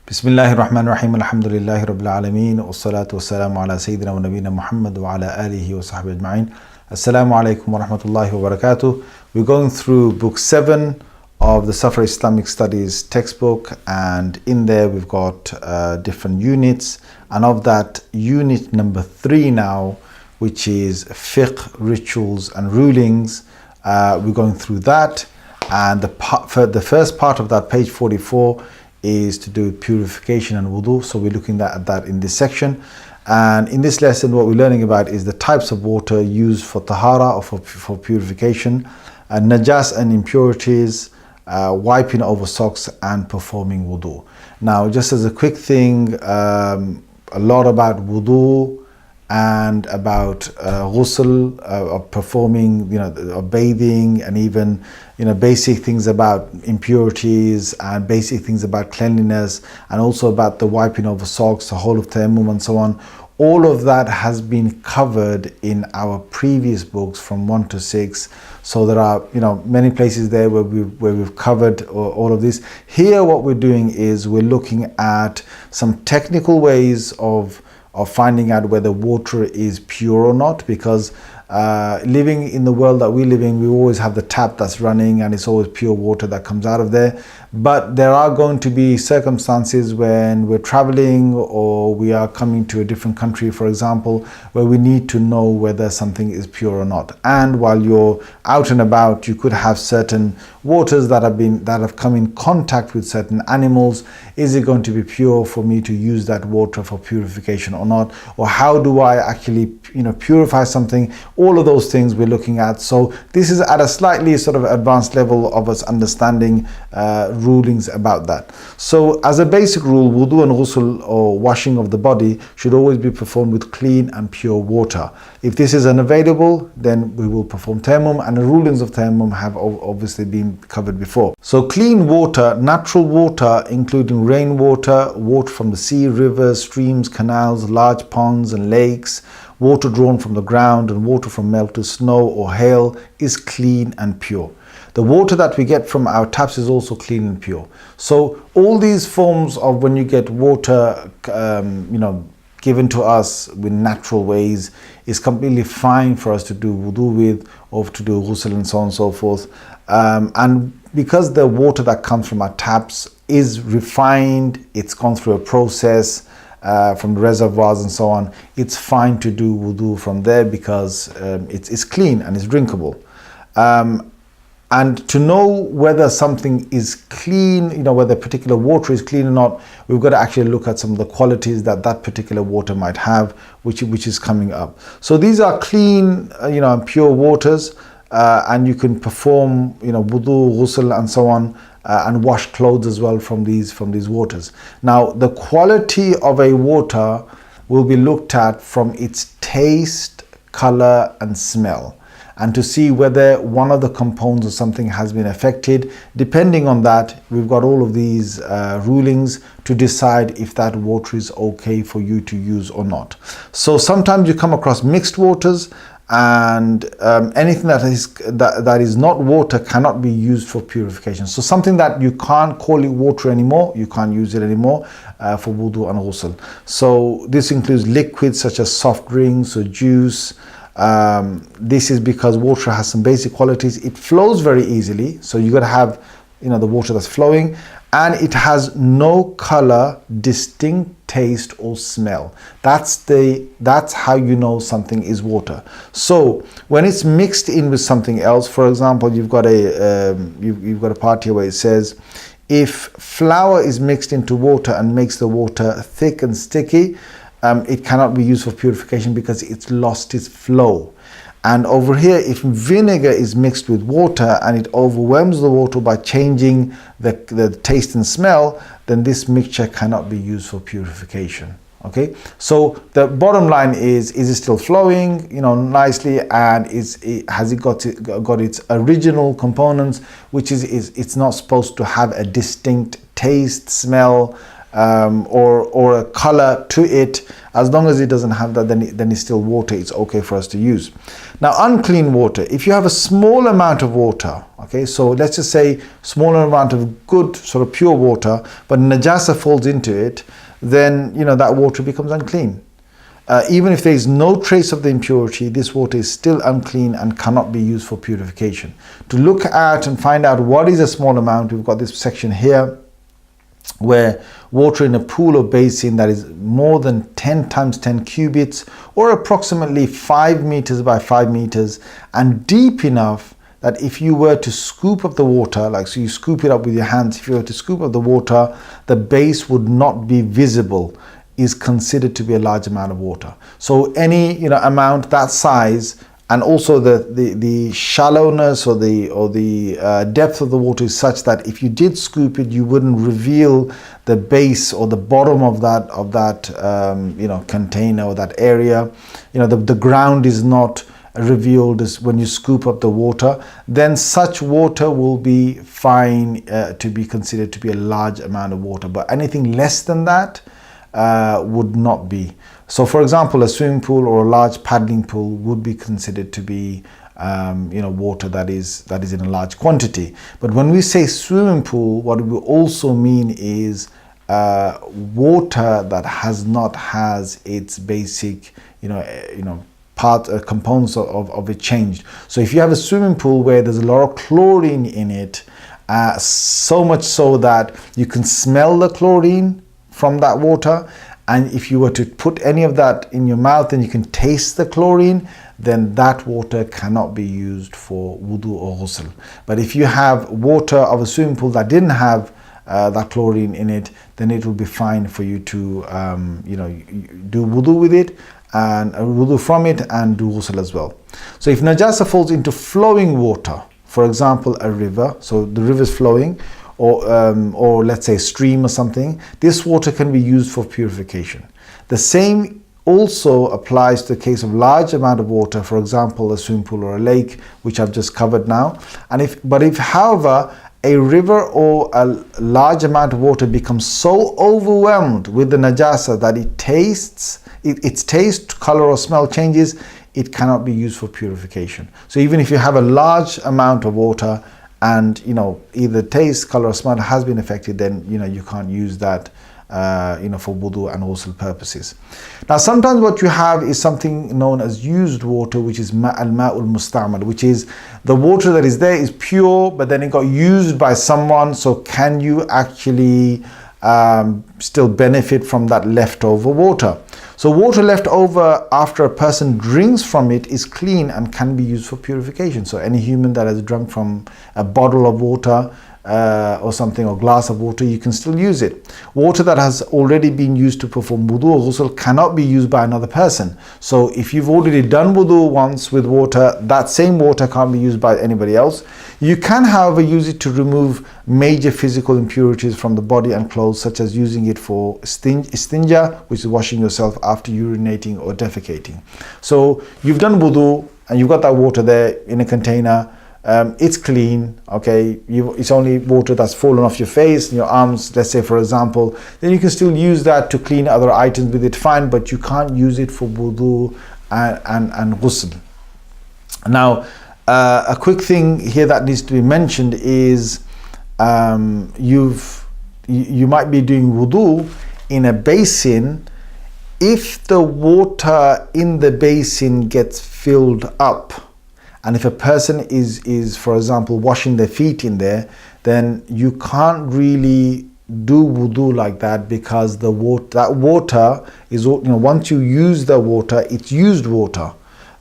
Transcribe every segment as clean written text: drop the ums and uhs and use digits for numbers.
Bismillahir Rahmanir Rahim. Alhamdulillahi Rabbil Alameen. Wassalatu wassalamu ala Sayyidina wa Nabina Muhammad wa ala alihi wa sahbihi ajma'in. Assalamu alaikum wa rahmatullahi wa barakatuh. We're going through book 7 of the Safar Islamic Studies textbook, and in there we've got different units, and of that, unit number 3 now, which is fiqh, rituals and rulings. We're going through that, and the first part of that, page 44, is to do with purification and wudhu. So we're looking at that in this section. And in this lesson, what we're learning about is the types of water used for tahara or for purification, najas and impurities, wiping over socks, and performing wudhu. Now, just as a quick thing, a lot about wudhu and about ghusl, of performing, bathing, and even basic things about impurities and basic things about cleanliness, and also about the wiping over socks, the whole of tayammum and so on. All of that has been covered in our previous books from 1 to 6. So there are many places there where we've covered all of this. Here what we're doing is we're looking at some technical ways of finding out whether water is pure or not, because living in the world that we live in, we always have the tap that's running and it's always pure water that comes out of there. But there are going to be circumstances when we're traveling or we are coming to a different country, for example, where we need to know whether something is pure or not. And while you're out and about, you could have certain waters that have come in contact with certain animals. Is it going to be pure for me to use that water for purification or not? Or how do I actually purify something? All of those things we're looking at. So this is at a slightly sort of advanced level of us understanding rulings about that. So as a basic rule, wudu and ghusl, or washing of the body, should always be performed with clean and pure water. If this is unavailable, then we will perform tayammum, and the rulings of tayammum have obviously been covered before. So clean water, natural water, including rainwater, water from the sea, rivers, streams, canals, large ponds and lakes, water drawn from the ground, and water from melted snow or hail, is clean and pure. The water that we get from our taps is also clean and pure. So all these forms of when you get water, given to us with natural ways, is completely fine for us to do wudu with, or to do ghusl and so on and so forth. And because the water that comes from our taps is refined, it's gone through a process from the reservoirs and so on, it's fine to do wudu from there because it's clean and it's drinkable. And to know whether something is clean, whether a particular water is clean or not, we've got to actually look at some of the qualities that particular water might have, which is coming up. So these are clean, and pure waters, and you can perform, wudu, ghusl, and so on, and wash clothes as well from these waters. Now, the quality of a water will be looked at from its taste, color, and smell, and to see whether one of the components of something has been affected. Depending on that, we've got all of these rulings to decide if that water is okay for you to use or not. So sometimes you come across mixed waters, and anything that is not water cannot be used for purification. So something that you can't call it water anymore, you can't use it anymore for wudu and ghusl. So this includes liquids such as soft drinks or juice. This is because water has some basic qualities. It flows very easily, so you got to have the water that's flowing, and it has no color, distinct taste or smell. That's how you know something is water. So when it's mixed in with something else, for example, you've got a part here where it says, if flour is mixed into water and makes the water thick and sticky, it cannot be used for purification because it's lost its flow. And over here, if vinegar is mixed with water and it overwhelms the water by changing the taste and smell, then this mixture cannot be used for purification. Okay, so the bottom line is it still flowing, nicely, and has it got its original components, which is it's not supposed to have a distinct taste, smell, or a color to it, as long as it doesn't have that, then it's still water. It's okay for us to use. Now, unclean water, if you have a small amount of water, okay, so let's just say smaller amount of good sort of pure water, but najasa falls into it, then that water becomes unclean. Even if there is no trace of the impurity, this water is still unclean and cannot be used for purification. To look at and find out what is a small amount, we've got this section here where water in a pool or basin that is more than 10 times 10 cubits or approximately 5 meters by 5 meters and deep enough that if you were to scoop up the water, like so you scoop it up with your hands, if you were to scoop up the water, the base would not be visible, is considered to be a large amount of water. So any amount that size, and also the shallowness or the depth of the water is such that if you did scoop it, you wouldn't reveal the base or the bottom of that container or that area. The ground is not revealed as when you scoop up the water, then such water will be fine to be considered to be a large amount of water. But anything less than that would not be. So for example, a swimming pool or a large paddling pool would be considered to be water that is in a large quantity. But when we say swimming pool, what we also mean is water that has its basic components of it changed. So if you have a swimming pool where there's a lot of chlorine in it, so much so that you can smell the chlorine from that water, and if you were to put any of that in your mouth and you can taste the chlorine, then that water cannot be used for wudu or ghusl. But if you have water of a swimming pool that didn't have that chlorine in it, then it will be fine for you to do wudu with it and wudu from it and do ghusl as well. So if najasa falls into flowing water, for example a river, so the river is flowing, or let's say a stream or something, this water can be used for purification. The same also applies to the case of large amount of water, for example a swimming pool or a lake, which I've just covered now. And if however a river or a large amount of water becomes so overwhelmed with the najasa that its taste, color or smell changes, it cannot be used for purification. So even if you have a large amount of water and either taste, color or smell has been affected, then you can't use that for wudu and ghusl purposes. Now sometimes what you have is something known as used water, which is al-ma'ul musta'mal, which is the water that is there is pure, but then it got used by someone. So can you actually still benefit from that leftover water? So water left over after a person drinks from it is clean and can be used for purification. So any human that has drunk from a bottle of water or something, or glass of water, you can still use it. Water that has already been used to perform wudu or ghusl cannot be used by another person. So if you've already done wudu once with water, that same water can't be used by anybody else. You can, however, use it to remove major physical impurities from the body and clothes, such as using it for istinja, which is washing yourself after urinating or defecating. So you've done wudu and you've got that water there in a container. It's clean, okay, it's only water that's fallen off your face and your arms, let's say for example, then you can still use that to clean other items with it, fine, but you can't use it for wudu and ghusl. Now a quick thing here that needs to be mentioned is you might be doing wudu in a basin. If the water in the basin gets filled up, and if a person is for example washing their feet in there, then you can't really do wudu like that, because that water is, once you use the water, it's used water.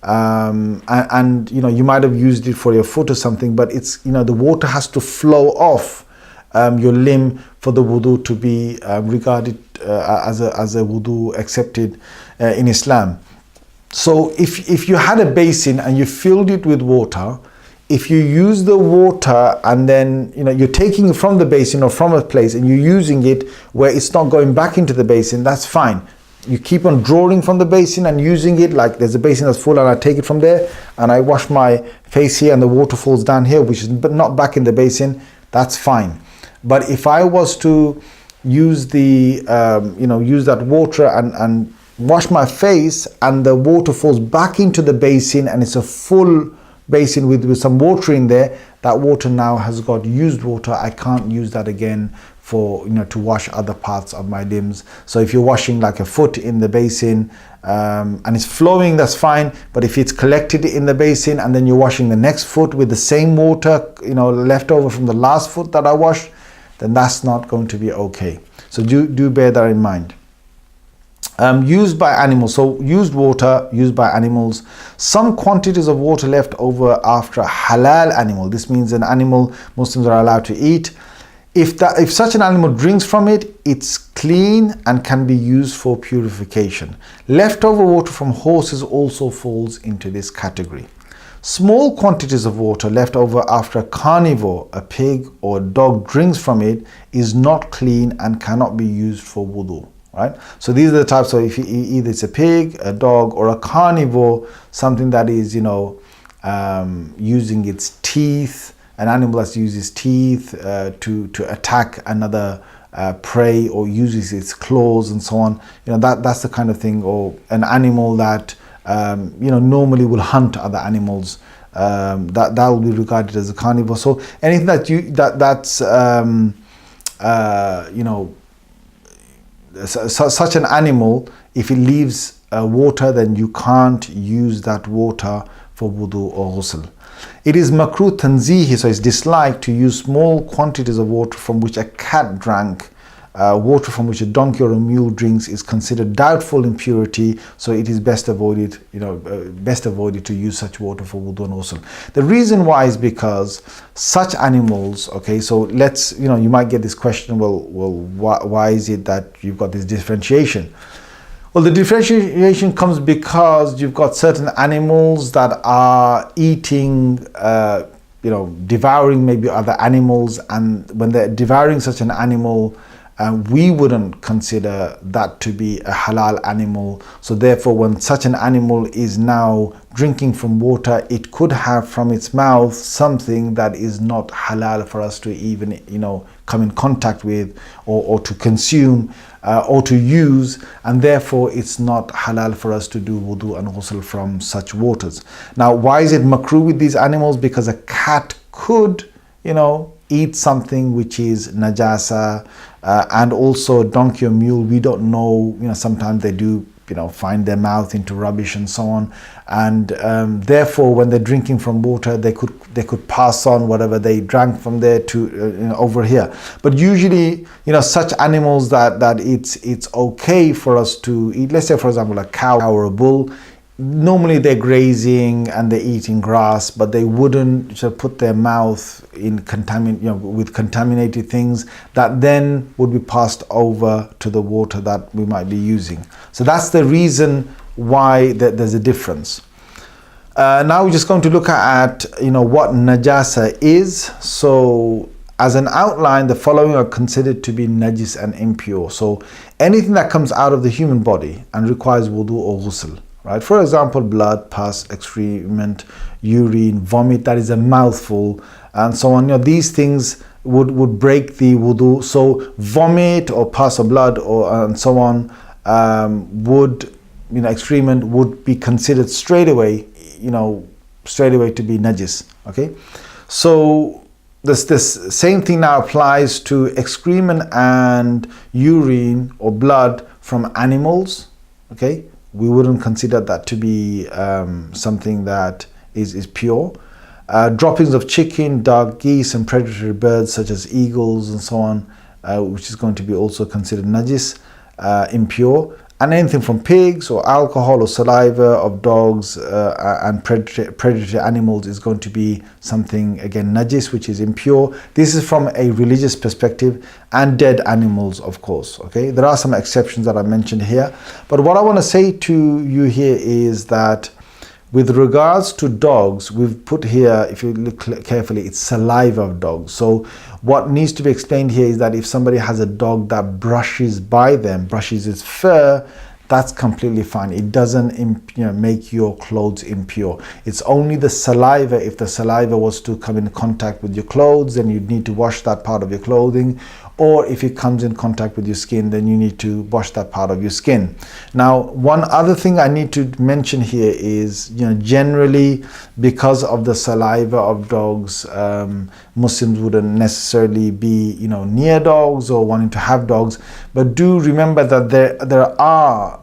And you might have used it for your foot or something, but it's the water has to flow off your limb for the wudu to be regarded as a wudu accepted in Islam. So if you had a basin and you filled it with water, if you use the water and then you're taking it from the basin or from a place and you're using it where it's not going back into the basin, that's fine. You keep on drawing from the basin and using it, like there's a basin that's full and I take it from there and I wash my face here and the water falls down here, which is not back in the basin, that's fine. But if I was to use the use that water and wash my face, and the water falls back into the basin, and it's a full basin with some water in there, that water now has got used water. I can't use that again for to wash other parts of my limbs. So if you're washing like a foot in the basin and it's flowing, that's fine. But if it's collected in the basin and then you're washing the next foot with the same water left over from the last foot that I washed, then that's not going to be okay. So do bear that in mind. Used by animals, so used water used by animals. Some quantities of water left over after a halal animal. This means an animal Muslims are allowed to eat. If such an animal drinks from it, it's clean and can be used for purification. Leftover water from horses also falls into this category. Small quantities of water left over after a carnivore, a pig or a dog drinks from it, is not clean and cannot be used for wudu. Right? So these are the types of, if either it's a pig, a dog, or a carnivore, something that is using its teeth, an animal that uses teeth to attack another prey, or uses its claws and so on. That's the kind of thing. Or an animal that normally will hunt other animals, that will be regarded as a carnivore. So anything that's such an animal, if it leaves water, then you can't use that water for wudu or ghusl. It is makruh tanzihi, so it's disliked to use small quantities of water from which a cat drank. Water from which a donkey or a mule drinks is considered doubtful in purity, so it is best avoided to use such water for wudu and ghusl. The reason why is because such animals, okay, so let's, you might get this question, well, why is it that you've got this differentiation? Well, the differentiation comes because you've got certain animals that are eating, devouring maybe other animals, and when they're devouring such an animal, we wouldn't consider that to be a halal animal. So therefore, when such an animal is now drinking from water, it could have from its mouth something that is not halal for us to even come in contact with, or to consume, or to use, and therefore it's not halal for us to do wudu and ghusl from such waters. Now, why is it makruh with these animals? Because a cat could eat something which is najasa, and also donkey or mule, we don't know, sometimes they do find their mouth into rubbish and so on, and therefore when they're drinking from water, they could pass on whatever they drank from there to over here. But usually such animals that it's okay for us to eat, let's say for example a cow or a bull, normally they're grazing and they're eating grass, but they wouldn't put their mouth in with contaminated things that then would be passed over to the water that we might be using. So that's the reason why there's a difference. Now we're just going to look at what najasa is. So as an outline, the following are considered to be najis and impure. So anything that comes out of the human body and requires wudu or ghusl. Right? For example, blood, pus, excrement, urine, vomit, that is a mouthful, and so on. These things would break the wudu. So vomit or pus or blood and so on excrement would be considered straight away to be najis. Okay, so this same thing now applies to excrement and urine or blood from animals. Okay. We wouldn't consider that to be something that is pure. Droppings of chicken, duck, geese, and predatory birds such as eagles and so on, which is going to be also considered najis, impure. And anything from pigs or alcohol or saliva of dogs and predatory animals is going to be something, again, najis, which is impure. This is from a religious perspective, and dead animals, of course. Okay, there are some exceptions that I mentioned here, but what I want to say to you here is that with regards to dogs, we've put here, if you look carefully, it's saliva of dogs. So what needs to be explained here is that if somebody has a dog that brushes its fur, that's completely fine. It doesn't make your clothes impure. It's only the saliva. If the saliva was to come in contact with your clothes, then you'd need to wash that part of your clothing, or if it comes in contact with your skin, then you need to wash that part of your skin. Now, one other thing I need to mention here is, generally, because of the saliva of dogs, Muslims wouldn't necessarily be, near dogs or wanting to have dogs. But do remember that there are,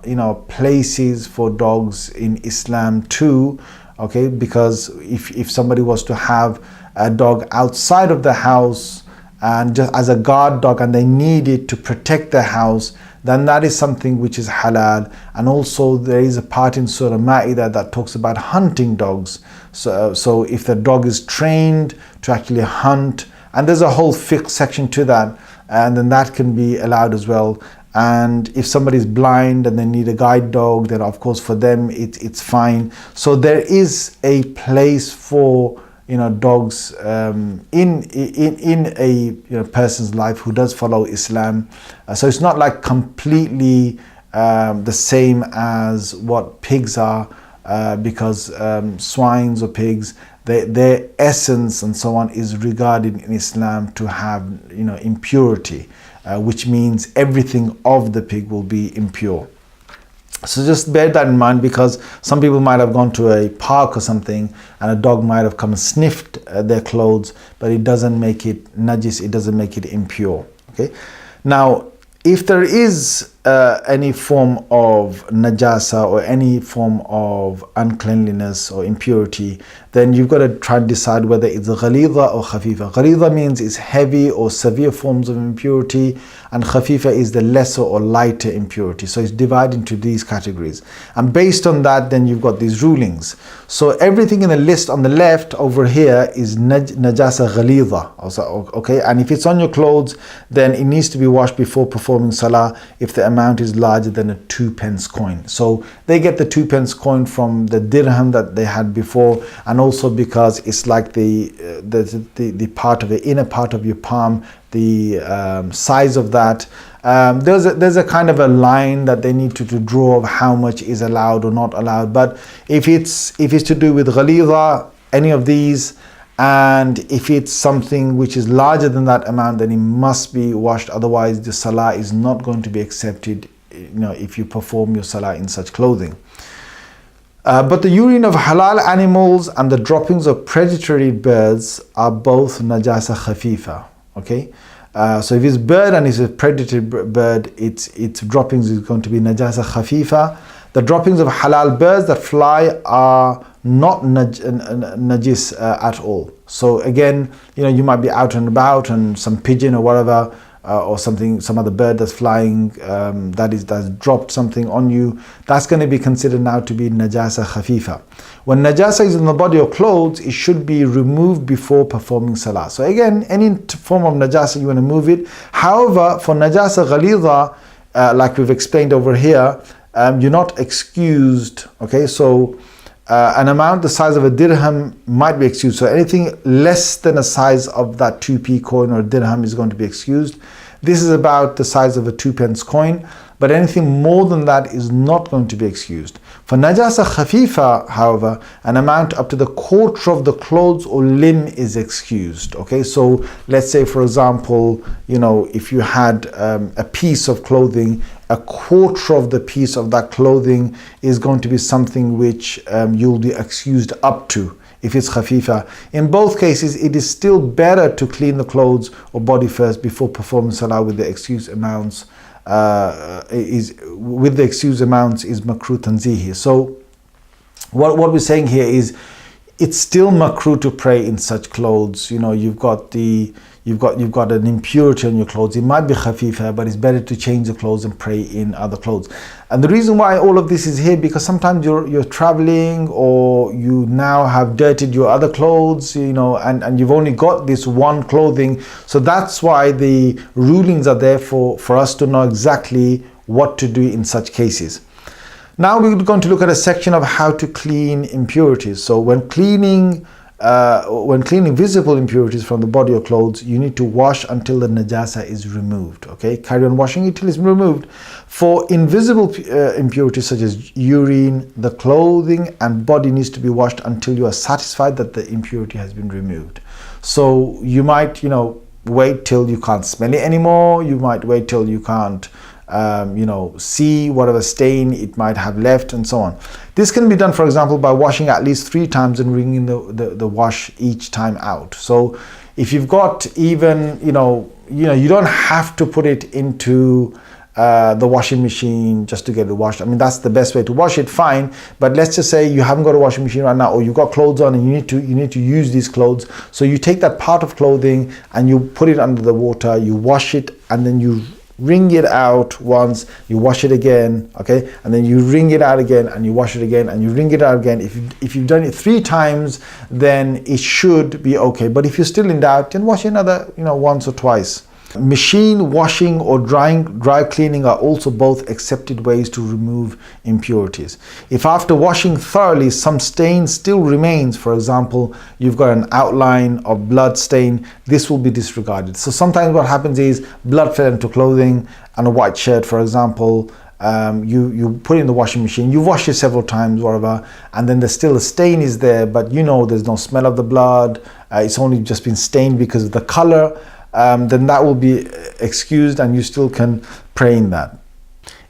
places for dogs in Islam too. Okay, because if somebody was to have a dog outside of the house and just as a guard dog, and they need it to protect the house, then that is something which is halal. And also there is a part in Surah Ma'idah that talks about hunting dogs. So if the dog is trained to actually hunt, and there's a whole fiqh section to that, and then that can be allowed as well. And if somebody is blind and they need a guide dog, then of course for them it's fine. So there is a place for dogs in a person's life who does follow Islam. So it's not like completely the same as what pigs are, because swines or pigs, their essence and so on is regarded in Islam to have impurity. Which means everything of the pig will be impure. So just bear that in mind, because some people might have gone to a park or something and a dog might have come and sniffed their clothes, but it doesn't make it najis, it doesn't make it impure. Okay. Now, if there is any form of najasa or any form of uncleanliness or impurity, then you've got to try and decide whether it's ghalidha or khafifa. Ghalidha means it's heavy or severe forms of impurity, and khafifa is the lesser or lighter impurity. So it's divided into these categories. And based on that, then you've got these rulings. So everything in the list on the left over here is najasa ghalidha. Okay, and if it's on your clothes, then it needs to be washed before performing salah if the amount is larger than a 2p coin. So they get the 2p coin from the dirham that they had before, and also because it's like the part of the inner part of your palm, the size of that. There's a kind of a line that they need to draw of how much is allowed or not allowed. But if it's to do with ghalidha, any of these, and if it's something which is larger than that amount, then it must be washed. Otherwise, the salah is not going to be accepted, if you perform your salah in such clothing. But the urine of halal animals and the droppings of predatory birds are both najasa khafifa. Okay, so if it's bird and it's a predatory bird, its droppings is going to be najasa khafifa. The droppings of halal birds that fly are not najis at all. So again, you might be out and about and some pigeon or whatever, or some other bird that's flying, that's dropped something on you, that's going to be considered now to be najasa khafifa. When najasa is in the body or clothes, it should be removed before performing salah. So again, any form of najasa, you want to move it. However, for najasa ghalidha, like we've explained over here, you're not excused. Okay, so an amount the size of a dirham might be excused. So anything less than a size of that 2p coin or dirham is going to be excused. This is about the size of a 2p coin, but anything more than that is not going to be excused. For najasa khafifa, however, an amount up to the quarter of the clothes or limb is excused. Okay, so let's say, for example, if you had a piece of clothing, a quarter of the piece of that clothing is going to be something which you'll be excused up to if it's khafifa. In both cases, it is still better to clean the clothes or body first before performing salah with the excused amounts. Is makruh tanzihi. So what we're saying here is it's still makruh to pray in such clothes. You've got an impurity on your clothes. It might be khafifa, but it's better to change the clothes and pray in other clothes. And the reason why all of this is here, because sometimes you're traveling, or you now have dirtied your other clothes, and you've only got this one clothing. So that's why the rulings are there for us to know exactly what to do in such cases. Now we're going to look at a section of how to clean impurities. So when cleaning visible impurities from the body or clothes, you need to wash until the najasa is removed. Okay, carry on washing it till it's removed. For invisible impurities such as urine, the clothing and body needs to be washed until you are satisfied that the impurity has been removed. So you might, wait till you can't smell it anymore. You might wait till you can't see whatever stain it might have left, and so on. This can be done, for example, by washing at least 3 times and wringing the wash each time out. So if you've got even, you don't have to put it into the washing machine just to get it washed. I mean, that's the best way to wash it, fine. But let's just say you haven't got a washing machine right now, or you've got clothes on and you need to use these clothes. So you take that part of clothing and you put it under the water, you wash it, and then you wring it out once, you wash it again, okay, and then you wring it out again, and you wash it again, and you wring it out again. If you've done it 3 times, then it should be okay. But if you're still in doubt, then wash it another, once or twice. Machine washing or dry cleaning are also both accepted ways to remove impurities. If after washing thoroughly some stain still remains, for example, you've got an outline of blood stain, this will be disregarded. So sometimes what happens is blood fell into clothing and a white shirt, for example, you put it in the washing machine, you wash it several times, whatever, and then there's still a stain is there, but there's no smell of the blood, it's only just been stained because of the color. Then that will be excused and you still can pray in that.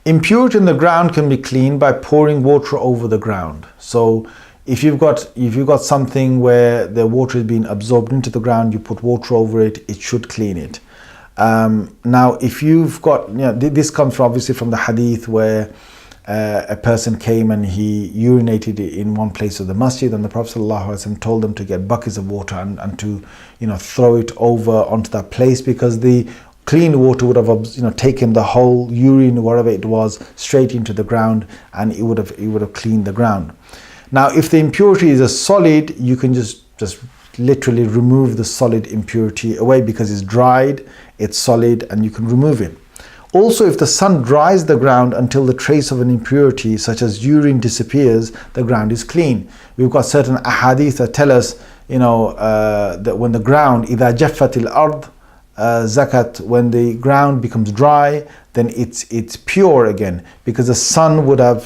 Impurity in the ground can be cleaned by pouring water over the ground. So if you've got something where the water is being absorbed into the ground, you put water over it, it should clean it. Now if you've got, this comes obviously from the hadith where a person came and he urinated in one place of the masjid, and the Prophet ﷺ told them to get buckets of water and to throw it over onto that place, because the clean water would have taken the whole urine, whatever it was, straight into the ground, and it would have cleaned the ground. Now if the impurity is a solid, you can just literally remove the solid impurity away, because it's dried, it's solid, and you can remove it. Also, if the sun dries the ground until the trace of an impurity such as urine disappears, the ground is clean. We've got certain ahadith that tell us, that when the ground, إِذَا جَفَّتِ الْأَرْض zakat, when the ground becomes dry, then it's pure again, because the sun would have,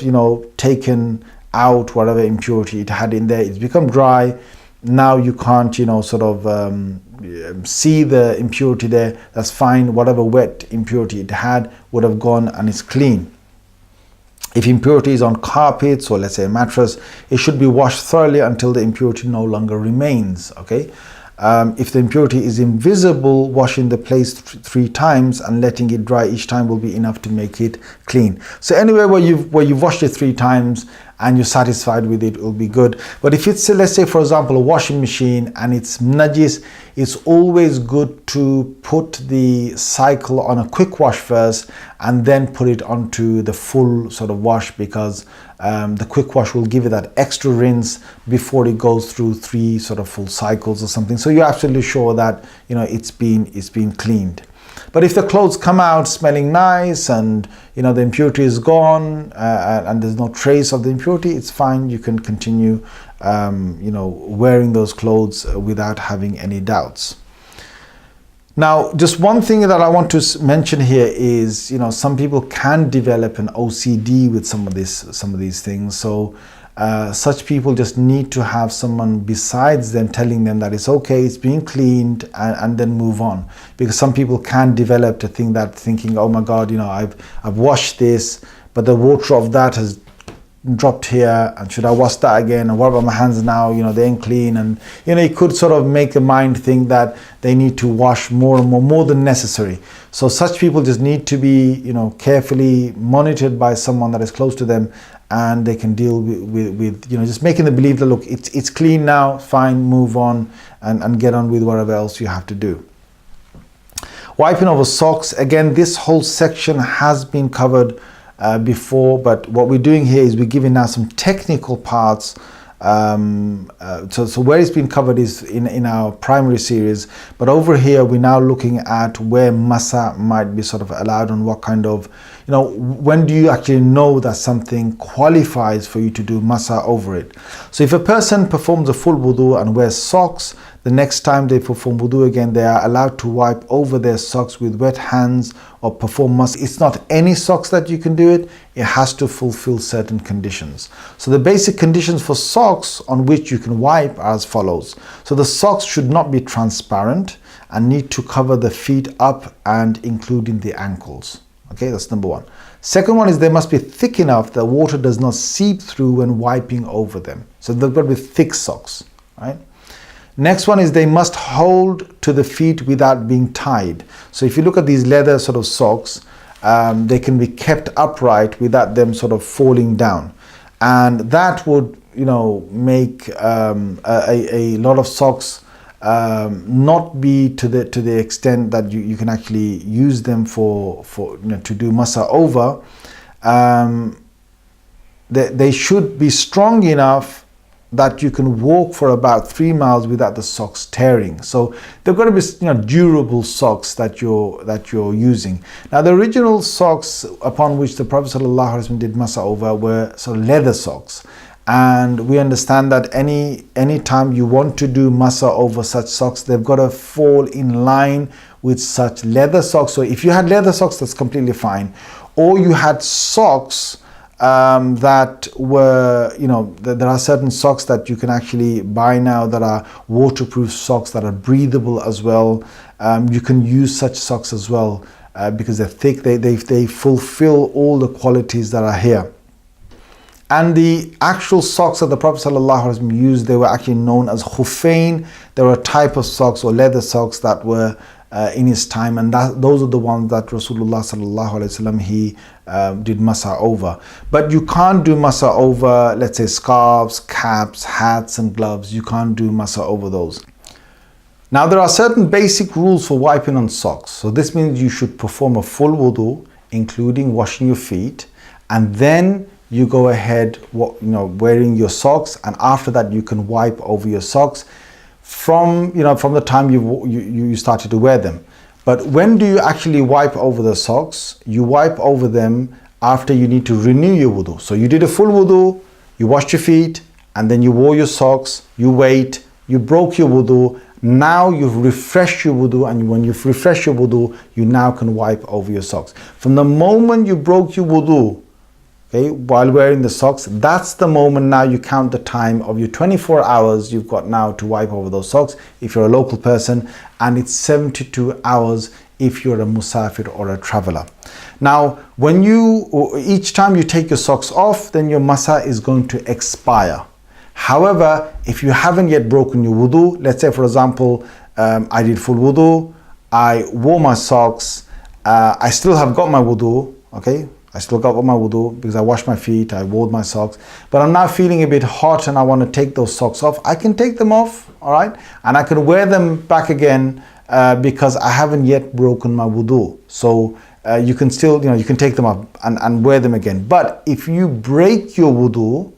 taken out whatever impurity it had in there. It's become dry. Now you can't, see the impurity there. That's fine. Whatever wet impurity it had would have gone and it's clean. If impurity is on carpets or let's say a mattress, it should be washed thoroughly until the impurity no longer remains. Okay. If the impurity is invisible, washing the place 3 times and letting it dry each time will be enough to make it clean. So anywhere where you've washed it 3 times and you're satisfied with it, will be good. But if it's, let's say for example, a washing machine and it's najis, it's always good to put the cycle on a quick wash first and then put it onto the full sort of wash, because the quick wash will give it that extra rinse before it goes through 3 sort of full cycles or something. So you're absolutely sure that it's been cleaned. But if the clothes come out smelling nice and the impurity is gone and there's no trace of the impurity, it's fine. You can continue wearing those clothes without having any doubts. Now, just one thing that I want to mention here is, some people can develop an OCD with some of these things. So such people just need to have someone besides them telling them that it's okay, it's being cleaned, and then move on. Because some people can develop to think that, thinking, oh my God, I've washed this, but the water of that has dropped here, and should I wash that again, and what about my hands now, they ain't clean, and it could sort of make the mind think that they need to wash more than necessary. So such people just need to be carefully monitored by someone that is close to them, and they can deal with just making them believe that, look, it's clean now, fine, move on and get on with whatever else you have to do. Wiping over socks, again, this whole section has been covered before, but what we're doing here is we're giving now some technical parts. So where it's been covered is in our primary series, but over here we're now looking at where masa might be sort of allowed, and what kind of, when do you actually know that something qualifies for you to do masa over it. So if a person performs a full wudu and wears socks, the next time they perform wudu again, they are allowed to wipe over their socks with wet hands or perform masa. It's not any socks that you can do it. It has to fulfill certain conditions. So the basic conditions for socks on which you can wipe are as follows. So the socks should not be transparent and need to cover the feet up and including the ankles. Okay, that's number one. Second one is they must be thick enough that water does not seep through when wiping over them. So they've got to be thick socks, right? Next one is they must hold to the feet without being tied. So if you look at these leather sort of socks, they can be kept upright without them sort of falling down. And that would, make a lot of socks not be to the extent that you can actually use them for to do masa over. They should be strong enough that you can walk for about 3 miles without the socks tearing. So they've got to be durable socks that you're using. Now the original socks upon which the Prophet ﷺ did masa over were sort of leather socks. And we understand that any time you want to do masa over such socks, they've got to fall in line with such leather socks. So if you had leather socks, that's completely fine. Or you had socks that were, there are certain socks that you can actually buy now that are waterproof socks that are breathable as well. You can use such socks as well because they're thick. They fulfill all the qualities that are here. And the actual socks that the Prophet ﷺ used, they were actually known as khuffain. They were a type of socks or leather socks that were in his time, and those are the ones that Rasulullah ﷺ he did masa over. But you can't do masa over, let's say, scarves, caps, hats and gloves. You can't do masa over those. Now there are certain basic rules for wiping on socks. So this means you should perform a full wudu, including washing your feet, and then you go ahead wearing your socks, and after that you can wipe over your socks from the time you started to wear them. But when do you actually wipe over the socks? You wipe over them after you need to renew your wudu. So you did a full wudu, you washed your feet, and then you wore your socks, you wait, you broke your wudu. Now you've refreshed your wudu, and when you've refreshed your wudu, you now can wipe over your socks. From the moment you broke your wudu, okay, while wearing the socks, that's the moment now you count the time of your 24 hours you've got now to wipe over those socks if you're a local person, and it's 72 hours if you're a musafir or a traveler. Now, each time you take your socks off, then your masa is going to expire. However, if you haven't yet broken your wudu, let's say for example, I did full wudu, I wore my socks, I still have got my wudu, okay? I still got my wudu because I washed my feet, I wore my socks, but I'm now feeling a bit hot and I want to take those socks off. I can take them off, all right? And I can wear them back again because I haven't yet broken my wudu. So you can still, you can take them off and wear them again. But if you break your wudu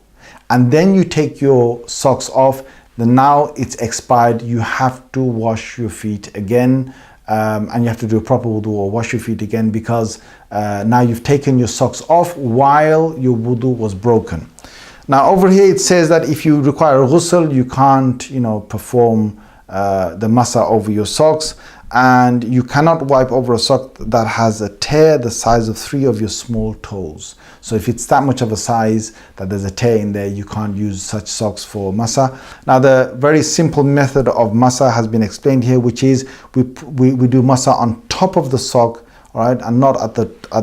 and then you take your socks off, then now it's expired. You have to wash your feet again. And you have to do a proper wudu or wash your feet again because now you've taken your socks off while your wudu was broken. Now over here it says that if you require a ghusl, you can't perform the masa over your socks, and you cannot wipe over a sock that has a tear the size of 3 of your small toes. So if it's that much of a size that there's a tear in there, you can't use such socks for masa. Now the very simple method of masa has been explained here, which is we do masa on top of the sock, all right, and not at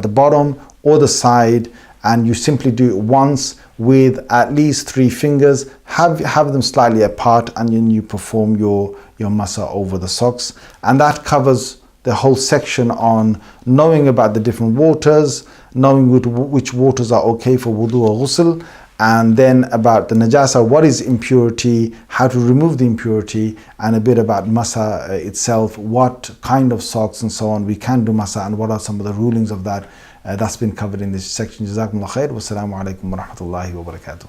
the bottom or the side, and you simply do it once with at least 3 fingers, have them slightly apart, and then you perform your masa over the socks. And that covers the whole section on knowing about the different waters, knowing which waters are okay for wudu or ghusl, and then about the najasa, what is impurity, how to remove the impurity, and a bit about masa itself, what kind of socks and so on we can do masa, and what are some of the rulings of that. That's been covered in this section. Jazakumullah khair. Wassalamu alaikum wa rahmatullahi wa barakatuh.